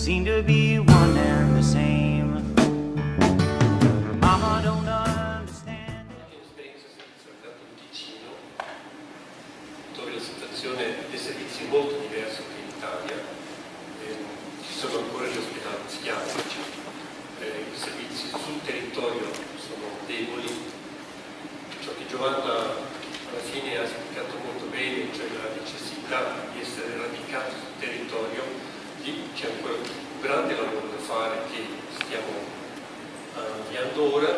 seem to be one and the same. Mama don't understand. Un'esperienza servizio in Ticino, dove la situazione dei servizi è molto diversa che in Italia. Ci sono ancora gli ospedali psichiatrici, i servizi sul territorio sono deboli. Ciò che Giovanna alla fine ha spiegato molto bene, cioè la necessità di essere radicati sul territorio, lì c'è ancora un grande lavoro da fare che stiamo avviando ora,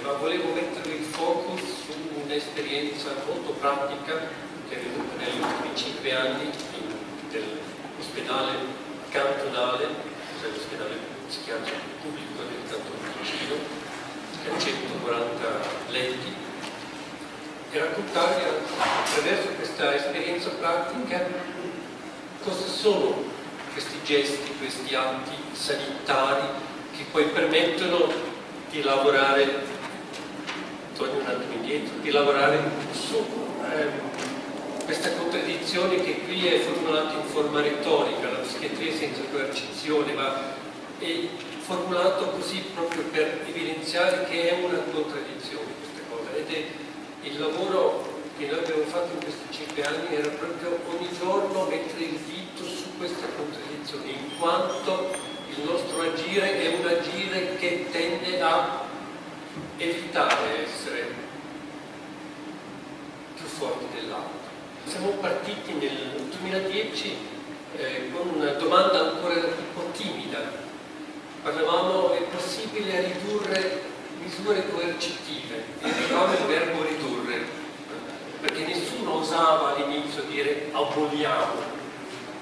ma volevo mettere il focus su un'esperienza molto pratica che è venuta negli ultimi 5 anni dell'ospedale cantonale, cioè l'ospedale psichiatrico pubblico del Cantone Ticino, che ha 140 letti, e raccontarvi attraverso questa esperienza pratica cosa sono questi gesti, questi atti sanitari che poi permettono di lavorare, torno un attimo indietro, di lavorare su questa contraddizione che qui è formulata in forma retorica, la psichiatria senza coercizione, ma è formulato così proprio per evidenziare che è una contraddizione questa cosa, ed è il lavoro che noi abbiamo fatto in questi 5 anni era proprio ogni giorno mettere il dito su questa contraddizione, in quanto il nostro agire è un agire che tende a evitare essere più forti dell'altro. Siamo partiti nel 2010 con una domanda ancora un po' timida. Parlavamo, è possibile ridurre misure coercitive, e usavamo il verbo ridurre, perché nessuno osava all'inizio dire aboliamo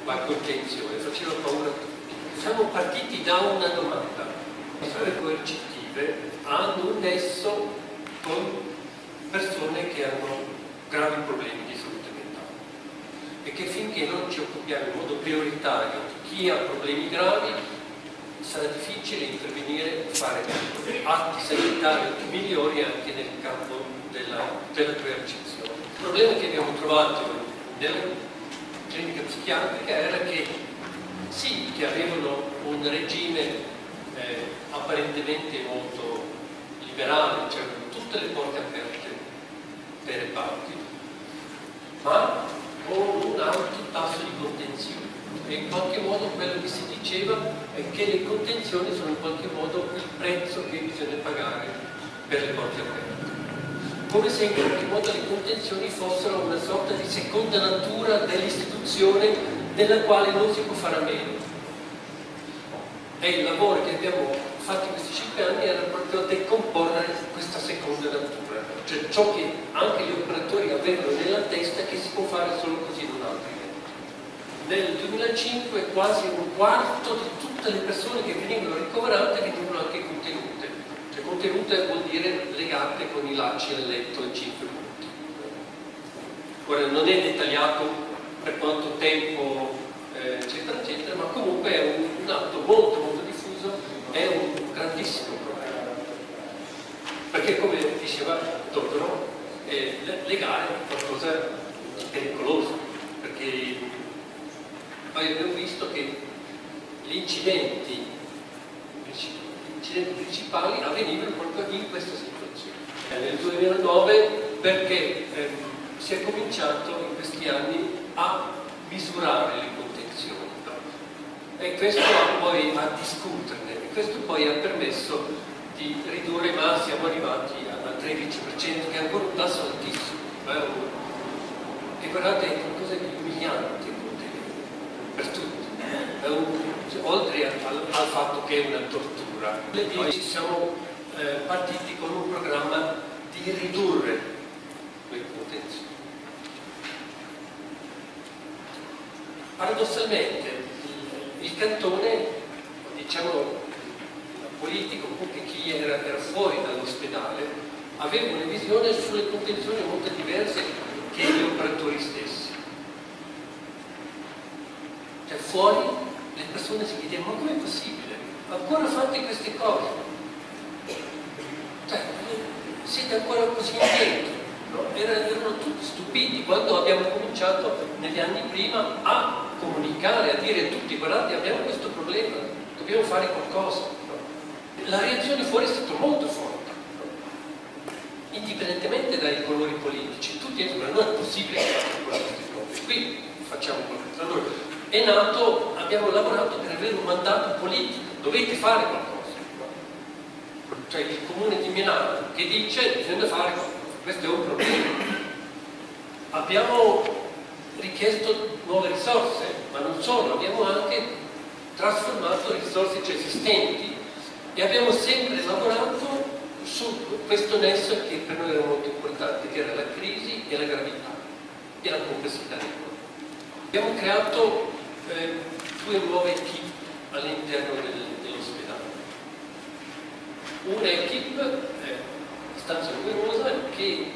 la contenzione, faceva paura a tutti. Siamo partiti da una domanda: le misure coercitive hanno un nesso con persone che hanno gravi problemi di salute mentale, e che finché non ci occupiamo in modo prioritario di chi ha problemi gravi sarà difficile intervenire e fare atti sanitari migliori anche nel campo della coercizione. Il problema che abbiamo trovato nella clinica psichiatrica era che sì, che avevano un regime apparentemente molto liberale, c'erano tutte le porte aperte per i reparti, ma con un alto tasso di contenzione. E in qualche modo quello che si diceva è che le contenzioni sono in qualche modo il prezzo che bisogna pagare per le porte aperte. Come se in qualche modo le contenzioni fossero una sorta di seconda natura dell'istituzione della quale non si può fare a meno. E il lavoro che abbiamo fatto in questi 5 anni era proprio decomporre questa seconda natura, cioè ciò che anche gli operatori avevano nella testa che si può fare solo così, non altrimenti. Nel 2005 quasi un quarto di tutte le persone che venivano ricoverate venivano anche contenute. Cioè contenute vuol dire legate con i lacci al letto in 5 minuti. Ora non è dettagliato per quanto tempo, eccetera, eccetera, ma comunque è un atto molto molto diffuso, è un grandissimo problema. Perché come diceva Totoro, legare è qualcosa di pericoloso, perché noi abbiamo visto che gli incidenti principali avvenivano proprio in questa situazione. Nel 2009 perché si è cominciato in questi anni a misurare le contenzioni, no? E questo poi a discuterne, e questo poi ha permesso di ridurre, ma siamo arrivati al 13%, che è ancora un tasso altissimo. E guardate, è qualcosa di umiliante per tutti, oltre al fatto che è una tortura. Noi siamo partiti con un programma di ridurre le contenzioni. Paradossalmente il cantone, diciamo politico, comunque chi era fuori dall'ospedale, aveva una visione sulle contenzioni molto diverse che gli operatori stessi. Cioè fuori le persone si chiedevano: ma com'è possibile? Ancora fate queste cose? Cioè, siete ancora così indietro? No? Erano tutti stupiti quando abbiamo cominciato negli anni prima a comunicare, a dire a tutti: guardate, abbiamo questo problema, dobbiamo fare qualcosa. La reazione fuori è stata molto forte, indipendentemente dai colori politici. Tutti dicono: non è possibile che facciamo queste cose, qui facciamo qualcosa. Allora, è nato, abbiamo lavorato per avere un mandato politico, dovete fare qualcosa. Cioè il comune di Milano che dice: bisogna fare qualcosa, questo è un problema. Abbiamo richiesto nuove risorse, ma non solo, abbiamo anche trasformato risorse già esistenti e abbiamo sempre lavorato su questo nesso che per noi era molto importante, che era la crisi e la gravità e la complessità del mondo. Abbiamo creato 2 nuove equip all'interno dell'ospedale. Una equip abbastanza numerosa che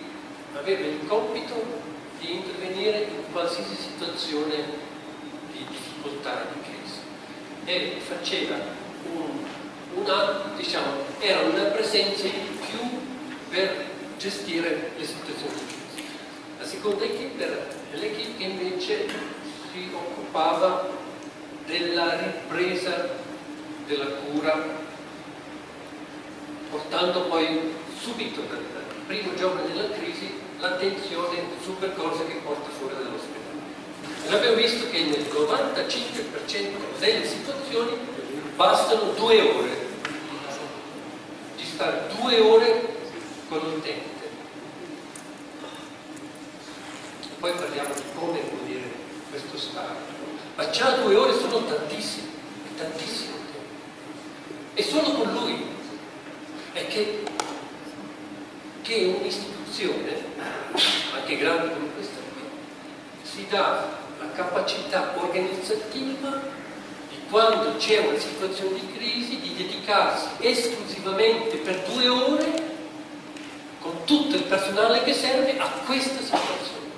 aveva il compito di intervenire in qualsiasi situazione di difficoltà e di crisi e faceva era una presenza in più per gestire le situazioni di crisi. La seconda equip era l'equip che invece si occupava della ripresa della cura, portando poi subito dal primo giorno della crisi l'attenzione sul percorso che porta fuori dall'ospedale. E abbiamo visto che nel 95% delle situazioni bastano 2 ore di stare 2 ore con l'utente. Poi parliamo di come vuol dire questo stare, ma già 2 ore sono tantissime, tantissimo tempo. E solo con lui è che un'istituzione, anche grande come questa qui, si dà la capacità organizzativa di, quando c'è una situazione di crisi, di dedicarsi esclusivamente per 2 ore con tutto il personale che serve a questa situazione,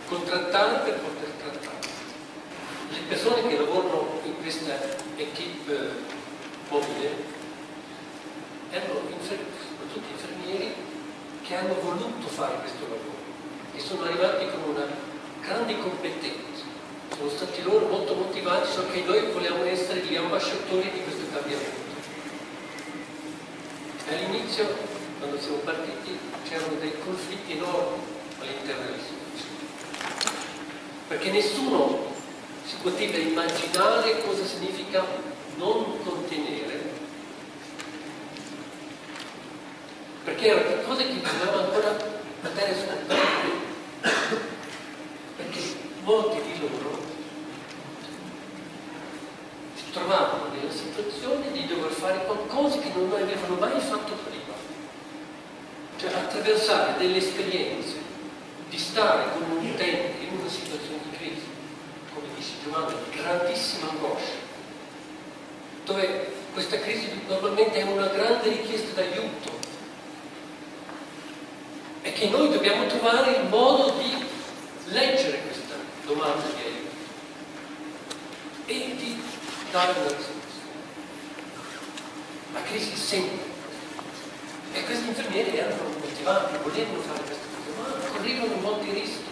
contrattare per poter trattare. Le persone che lavorano in questa equip mobile erano tutti infermieri che hanno voluto fare questo lavoro, che sono arrivati con una grande competenza, sono stati loro molto motivati, so che noi vogliamo essere gli ambasciatori di questo cambiamento. All'inizio, quando siamo partiti, c'erano dei conflitti enormi all'interno dell'istituzione, perché nessuno si poteva immaginare cosa significa non contenere, perché era qualcosa che bisognava ancora andare a scoprire, perché molti di loro si trovavano nella situazione di dover fare qualcosa che non avevano mai fatto prima, cioè attraversare delle esperienze di stare con un utente in una situazione di crisi, come dice Giovanni, di grandissima angoscia, dove questa crisi normalmente è una grande richiesta d'aiuto e che noi dobbiamo trovare il modo di leggere questa domanda di aiuto e di dare una risposta. La crisi è sempre, e questi infermieri erano motivati, volevano fare questa cosa, ma correvano molti rischi,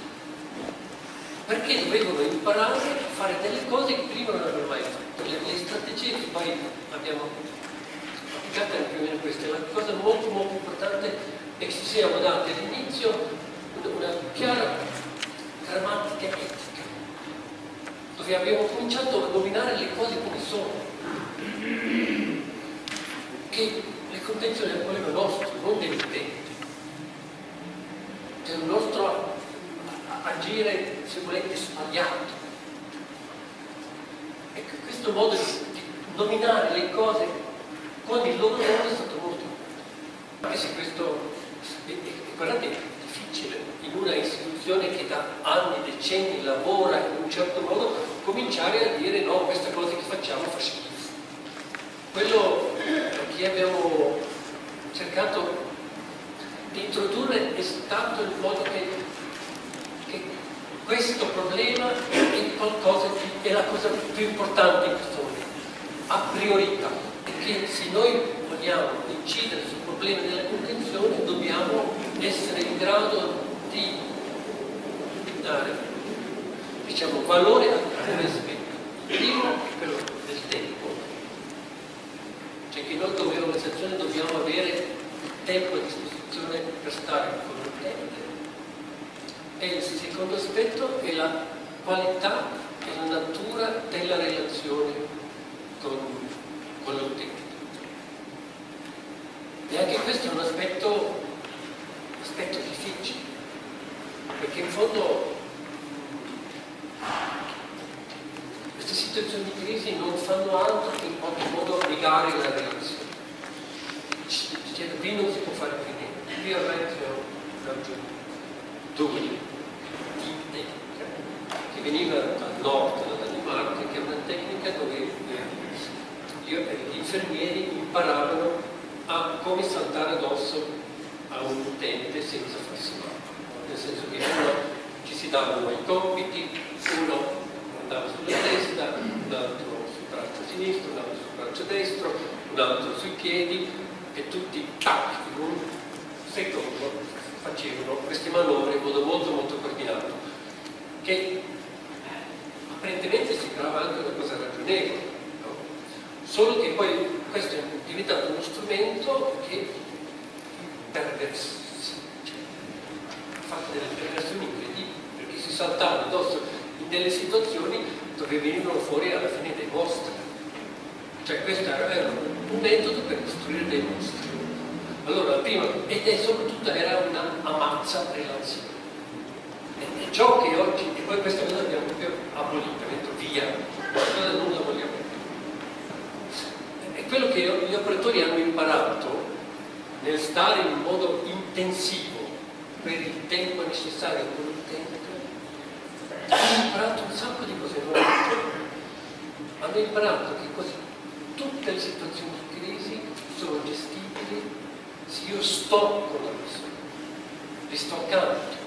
perché dovevano imparare a fare delle cose che prima non avevano mai fatto. Le strategie che poi abbiamo applicato erano più o meno queste. La cosa molto molto importante è che ci siamo dati all'inizio una chiara grammatica etica, dove abbiamo cominciato a nominare le cose come sono, che le convenzioni erano problema nostro, non dell'utente, è un nostro agire, se volete, sbagliato. Ecco, questo modo di nominare le cose con il loro nome è stato molto importante, anche se questo guardate, è difficile in una istituzione che da anni, decenni lavora in un certo modo, cominciare a dire no, questa cosa che facciamo fa schifo. Quello che abbiamo cercato di introdurre è stato il modo che questo problema è qualcosa è la cosa più importante in questo momento, ha priorità, perché se noi vogliamo incidere sul problema della contenzione dobbiamo essere in grado di dare, diciamo, valore a come primo è quello del tempo, cioè che noi come organizzazione dobbiamo avere il tempo a disposizione per stare con l'utente, e il secondo aspetto è la qualità e la natura della relazione con l'utente. E anche questo è un aspetto difficile, perché in fondo queste situazioni di crisi non fanno altro che in qualche modo legare la relazione. Qui non si può fare più niente. Qui a Renzo due tecniche che veniva dal nord della Danimarca, che è una tecnica dove gli infermieri imparavano a come saltare addosso a un utente senza farsi male. Nel senso che uno ci si davano i compiti, uno andava sulla testa, un altro sul braccio sinistro, un altro sul braccio destro, un altro sui piedi, e tutti tac, in un secondo facevano queste manovre in modo molto molto coordinato, che apparentemente sembrava anche una cosa ragionevole, no? Solo che poi questo è diventato uno strumento che ha fatto delle perversioni incredibili, perché si saltava addosso in delle situazioni dove venivano fuori alla fine dei mostri. Cioè questo era un metodo per costruire dei mostri. Allora, prima, e soprattutto era una ammazza relazione. È ciò che oggi, e poi questa cosa l'abbiamo proprio abolita, detto via, questa cosa non la vogliamo più. È quello che gli operatori hanno imparato nel stare in modo intensivo per il tempo necessario con l'utente. Hanno imparato un sacco di cose nuove. Hanno imparato che così tutte le situazioni di crisi sono gestibili se io sto con la persona, li sto accanto.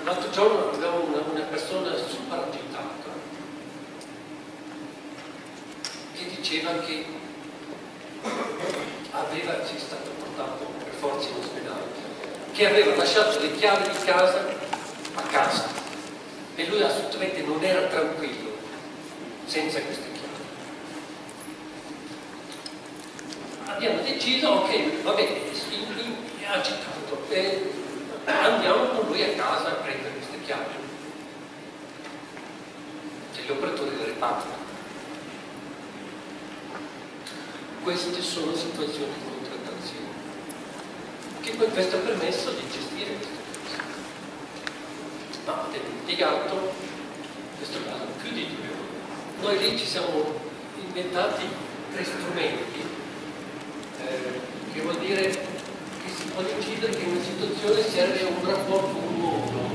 L'altro giorno avevamo una persona super agitata che diceva che ci è stato portato per forza in ospedale, che aveva lasciato le chiavi di casa a casa e lui assolutamente non era tranquillo senza queste chiavi. Abbiamo deciso, ok, va bene, è agitato, andiamo con lui a casa a prendere queste chiavi. C'è l'operatore del reparto. Queste sono situazioni di contrattazione, che poi questo ha permesso di gestire queste cose. Ma abbiamo impiegato, in questo caso, più di 2 ore. Noi lì ci siamo inventati 3 strumenti, che vuol dire che si può decidere che in una situazione serve un rapporto uomo,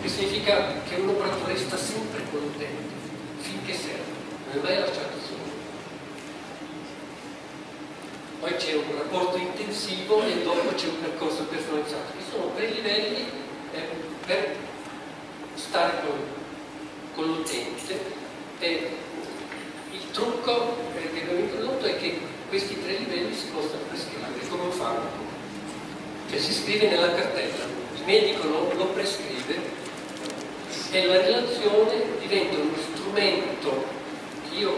che significa che un operatore sta sempre con l'utente, finché serve, non è mai lasciato solo. Poi c'è un rapporto intensivo e dopo c'è un percorso personalizzato, che sono 3 livelli per stare con l'utente. E il trucco che abbiamo introdotto è che questi 3 livelli si possono prescrivere come un farmaco, cioè si scrive nella cartella, il medico lo prescrive e la relazione diventa uno strumento che io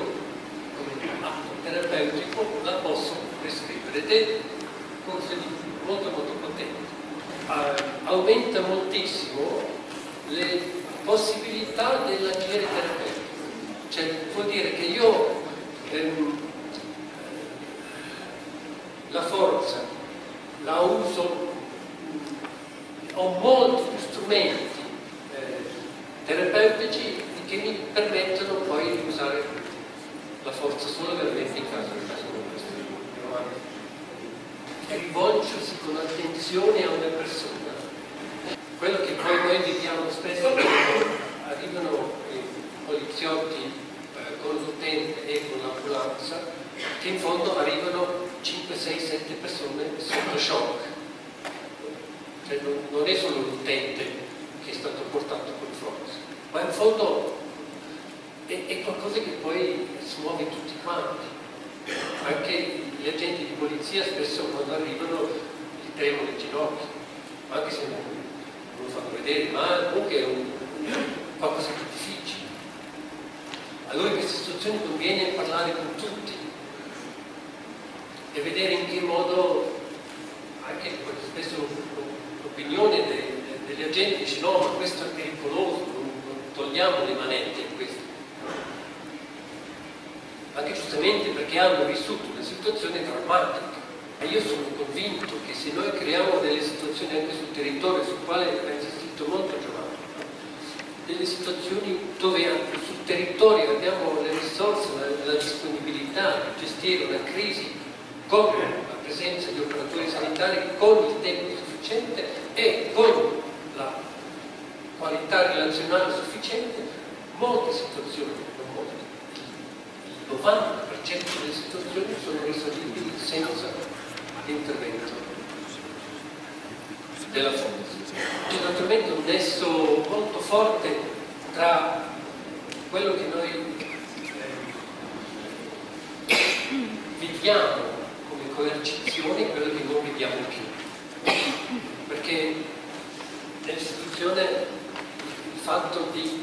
come atto terapeutico la posso prescrivere, ed è qualcosa di molto molto potente. Aumenta moltissimo le possibilità dell'agire terapeutico, cioè vuol dire che io la forza la uso, ho molti più strumenti terapeutici che mi permettono poi di usare la forza solo veramente in caso di questo. E rivolgersi con attenzione a una persona. Quello che poi noi vediamo spesso quando arrivano i poliziotti con l'utente e con l'ambulanza, che in fondo arrivano 5, 6, 7 persone sotto shock. Cioè non è solo l'utente che è stato portato col fronte, ma in fondo è qualcosa che poi smuove tutti quanti. Anche gli agenti di polizia spesso quando arrivano gli tremono le ginocchia, anche se non lo fanno vedere, ma comunque è qualcosa di difficile. Allora in queste situazioni conviene parlare con tutti e vedere in che modo, anche spesso l'opinione degli agenti dice no, ma questo è pericoloso, non togliamo le manette in questo. Anche giustamente perché hanno vissuto una situazione drammatica. E io sono convinto che se noi creiamo delle situazioni anche sul territorio, sul quale ha insistito molto Giovanni, delle situazioni dove sul territorio abbiamo le risorse, la disponibilità di gestire una crisi con la presenza di operatori sanitari, con il tempo sufficiente e con la qualità relazionale sufficiente, molte situazioni, non molte, il 90% delle situazioni sono risolvibili senza l'intervento della forza. C'è naturalmente un nesso molto forte tra quello che noi viviamo come coercizione e quello che non viviamo più. Perché nell'istituzione il fatto di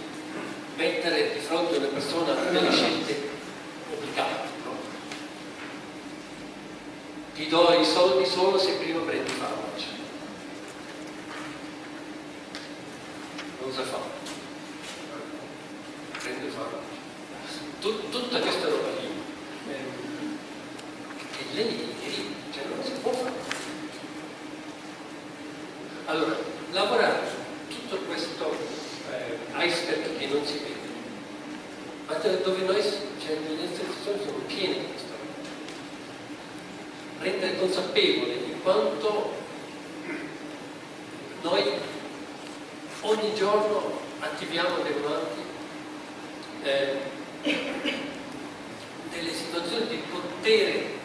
mettere di fronte a una persona delle scelte obbligate, ti do i soldi solo se prima prendi i farmaci. Cosa fa? Prende i farmaci. Tutta questa roba lì, e lei, cioè non si può fare. Allora, lavorare su tutto questo iceberg che non si vede, ma dove noi, cioè, le istituzioni sono piene di questo. Rendere consapevole di quanto noi ogni giorno attiviamo delle situazioni di potere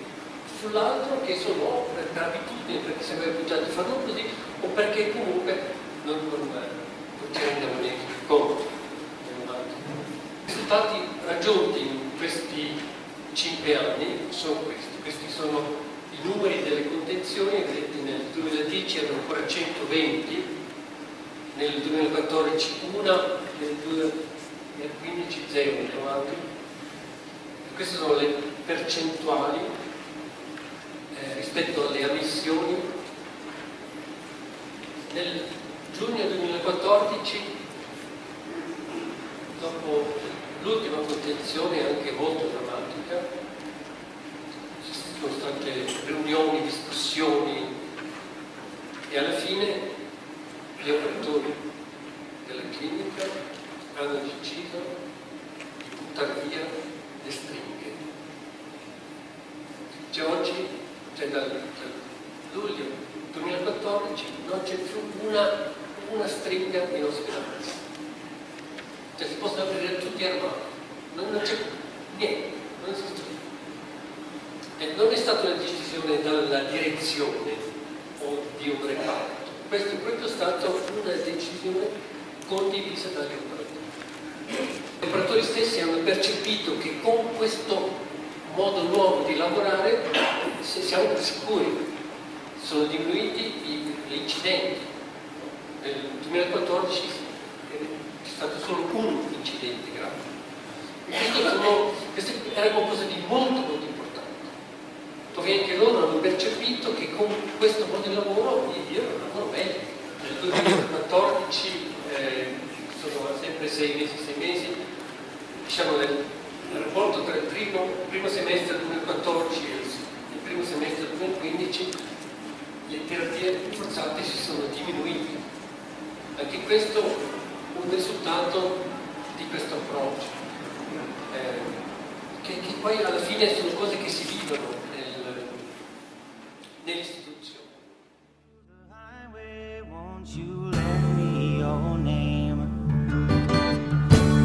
sull'altro che sono per abitudine, perché siamo abituati a farlo così, o perché comunque non ci rendiamo neanche conto. I risultati raggiunti in questi 5 anni sono questi sono i numeri delle contenzioni. Vedete, nel 2010 erano ancora 120, nel 2014 una, nel 2015 0, queste sono le percentuali rispetto alle ammissioni. Nel giugno 2014, dopo l'ultima contenzione anche molto drammatica, ci sono state riunioni, discussioni e alla fine gli operatori della clinica hanno deciso di buttare via le stringhe. Cioè oggi, cioè dal luglio 2014 non c'è più una stringa in ospedale. Cioè si possono aprire tutti armati, non c'è niente, non esiste più. E non è stata una decisione dalla direzione o di un reparto, questo è proprio stata una decisione condivisa dagli operatori. Gli operatori stessi hanno percepito che con questo modo nuovo di lavorare siamo più sicuri, sono diminuiti gli incidenti. Nel 2014 c'è stato solo un incidente grave. Queste erano cose di molto molto importanti, dove anche loro hanno percepito che con questo modo di lavoro io lavoro meglio. Nel 2014 sono sempre 6 mesi, diciamo nel rapporto tra il primo semestre del 2014 e il primo semestre del 2015 le terapie forzate si sono diminuite. Anche questo è un risultato di questo approccio, che poi alla fine sono cose che si vivono nell'istituzione. Won't you lend me your name?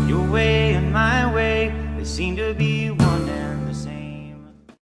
Your way and my way, they seem to be